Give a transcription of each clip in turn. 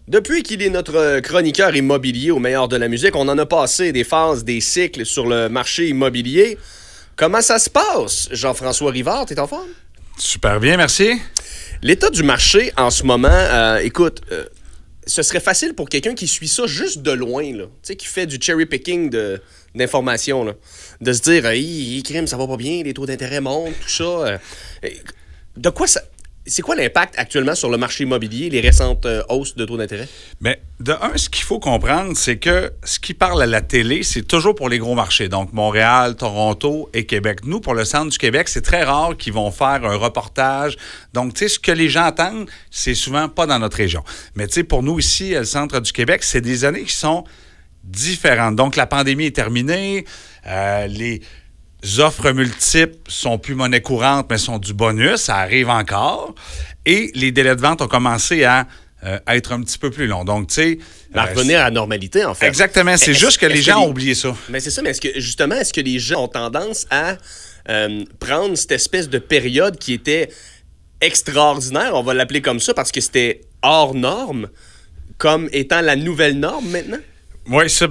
Depuis qu'il est notre chroniqueur immobilier au meilleur de la musique, on en a passé des phases, des cycles sur le marché immobilier. Comment ça se passe, Jean-François Rivard? T'es en forme? Super bien, merci. L'état du marché en ce moment, écoute, ce serait facile pour quelqu'un qui suit ça juste de loin, là, tu sais, qui fait du cherry picking d'informations, là, de se dire, crime, ça va pas bien, les taux d'intérêt montent, tout ça. De quoi ça. C'est quoi l'impact actuellement sur le marché immobilier, les récentes hausses de taux d'intérêt? Bien, de un, ce qu'il faut comprendre, c'est que ce qui parle à la télé, c'est toujours pour les gros marchés. Donc, Montréal, Toronto et Québec. Nous, pour le centre du Québec, c'est très rare qu'ils vont faire un reportage. Donc, tu sais, ce que les gens attendent, c'est souvent pas dans notre région. Mais, tu sais, pour nous ici, le centre du Québec, c'est des années qui sont différentes. Donc, la pandémie est terminée. Les offres multiples sont plus monnaie courante, mais sont du bonus. Ça arrive encore. Et les délais de vente ont commencé à être un petit peu plus longs. Donc, tu sais... revenir à la normalité, en fait. Exactement. C'est juste que les gens ont oublié ça. Mais c'est ça. Mais est-ce que les gens ont tendance à prendre cette espèce de période qui était extraordinaire, on va l'appeler comme ça, parce que c'était hors norme, comme étant la nouvelle norme maintenant? Oui, ça,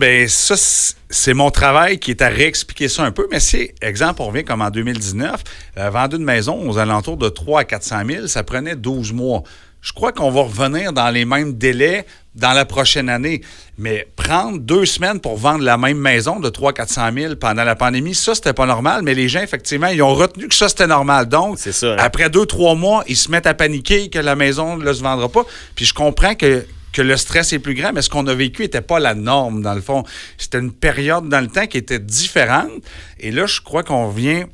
c'est mon travail qui est à réexpliquer ça un peu. Mais c'est, exemple, on revient comme en 2019, vendre une maison aux alentours de 300 à 400 000, ça prenait 12 mois. Je crois qu'on va revenir dans les mêmes délais dans la prochaine année. Mais prendre 2 semaines pour vendre la même maison de 300 à 400 000 pendant la pandémie, ça, c'était pas normal. Mais les gens, effectivement, ils ont retenu que ça, c'était normal. Donc, c'est ça, hein? Après 2-3 mois, ils se mettent à paniquer que la maison ne se vendra pas. Puis je comprends que le stress est plus grand, mais ce qu'on a vécu n'était pas la norme, dans le fond. C'était une période dans le temps qui était différente. Et là, je crois qu'on revient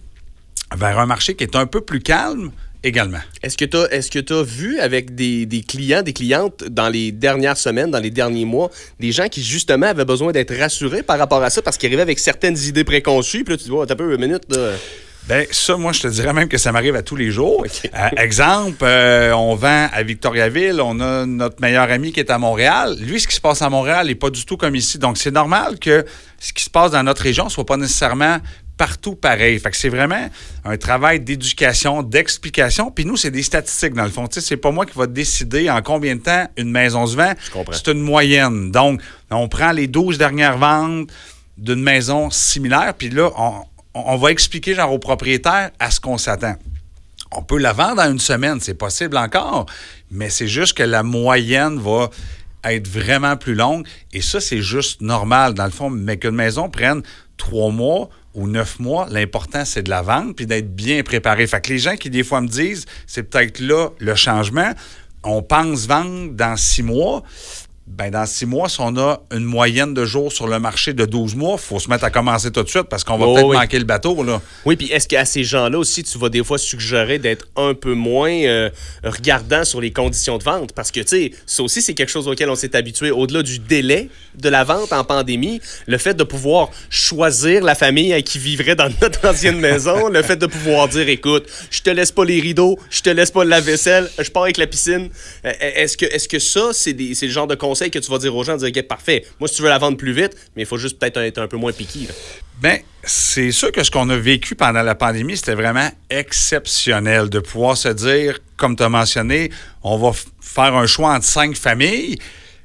vers un marché qui est un peu plus calme également. Est-ce que tu as vu avec des clients, des clientes dans les dernières semaines, dans les derniers mois, des gens qui, justement, avaient besoin d'être rassurés par rapport à ça parce qu'ils arrivaient avec certaines idées préconçues, puis là, tu dis, t'as peu une minute, là. Bien, ça, moi, je te dirais même que ça m'arrive à tous les jours. Okay. Exemple, on vend à Victoriaville, on a notre meilleur ami qui est à Montréal. Lui, ce qui se passe à Montréal n'est pas du tout comme ici. Donc, c'est normal que ce qui se passe dans notre région ne soit pas nécessairement partout pareil. Fait que c'est vraiment un travail d'éducation, d'explication. Puis nous, c'est des statistiques, dans le fond. Tu sais, c'est pas moi qui va décider en combien de temps une maison se vend. Je comprends. C'est une moyenne. Donc, on prend les 12 dernières ventes d'une maison similaire, puis là, on va expliquer genre aux propriétaires à ce qu'on s'attend. On peut la vendre en 1 semaine, c'est possible encore, mais c'est juste que la moyenne va être vraiment plus longue. Et ça, c'est juste normal, dans le fond, mais qu'une maison prenne 3 mois ou 9 mois, l'important, c'est de la vendre puis d'être bien préparé. Fait que les gens qui, des fois, me disent, c'est peut-être là le changement, on pense vendre dans 6 mois. Bien, dans 6 mois, si on a une moyenne de jours sur le marché de 12 mois, il faut se mettre à commencer tout de suite parce qu'on va peut-être manquer le bateau, là. Oui, puis est-ce qu'à ces gens-là aussi, tu vas des fois suggérer d'être un peu moins regardant sur les conditions de vente? Parce que, tu sais, ça aussi, c'est quelque chose auquel on s'est habitué. Au-delà du délai de la vente en pandémie, le fait de pouvoir choisir la famille qui vivrait dans notre ancienne maison, le fait de pouvoir dire, écoute, je te laisse pas les rideaux, je te laisse pas le lave-vaisselle, je pars avec la piscine. Est-ce que ça, c'est le genre de conseil que tu vas dire aux gens, dire, OK, parfait, moi, si tu veux la vendre plus vite, mais il faut juste peut-être être un peu moins piqué. Bien, c'est sûr que ce qu'on a vécu pendant la pandémie, c'était vraiment exceptionnel de pouvoir se dire, comme tu as mentionné, on va faire un choix entre 5 familles.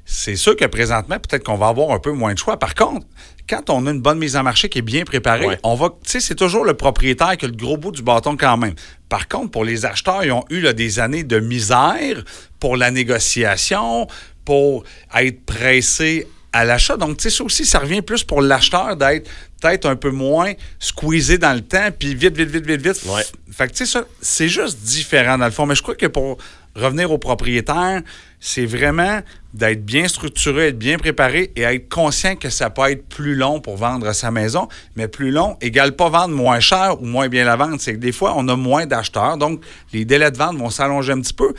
C'est sûr que présentement, peut-être qu'on va avoir un peu moins de choix. Par contre, quand on a une bonne mise en marché qui est bien préparée, on va, tu sais, c'est toujours le propriétaire qui a le gros bout du bâton quand même. Par contre, pour les acheteurs, ils ont eu là, des années de misère pour la négociation, pour être pressés à l'achat. Donc, tu sais, ça aussi, ça revient plus pour l'acheteur d'être peut-être un peu moins squeezé dans le temps, puis vite. Ouais. Fait que, tu sais, ça, c'est juste différent dans le fond. Mais je crois que pour revenir aux propriétaires, c'est vraiment d'être bien structuré, être bien préparé et être conscient que ça peut être plus long pour vendre sa maison. Mais plus long égale pas vendre moins cher ou moins bien la vendre. C'est que des fois, on a moins d'acheteurs. Donc, les délais de vente vont s'allonger un petit peu.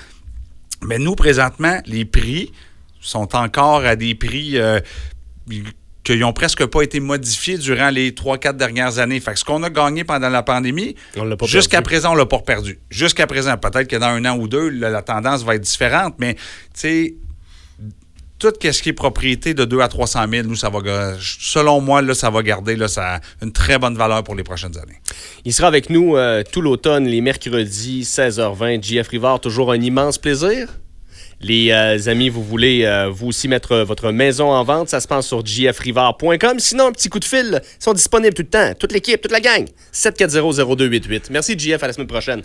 Mais nous, présentement, les prix sont encore à des prix qui n'ont presque pas été modifiés durant les 3-4 dernières années. Fait que ce qu'on a gagné pendant la pandémie, jusqu'à présent, on ne l'a pas perdu. Jusqu'à présent, peut-être que dans 1 an ou 2, la tendance va être différente, mais tu sais, tout ce qui est propriété de 200 à 300 000, nous, ça va, selon moi, là, ça va garder là, ça a une très bonne valeur pour les prochaines années. Il sera avec nous tout l'automne, les mercredis, 16h20. JF Rivard, toujours un immense plaisir. les amis, vous voulez vous aussi mettre votre maison en vente, ça se passe sur jfrivard.com. Sinon, un petit coup de fil, ils sont disponibles tout le temps. Toute l'équipe, toute la gang. 740-0288. Merci, JF, à la semaine prochaine.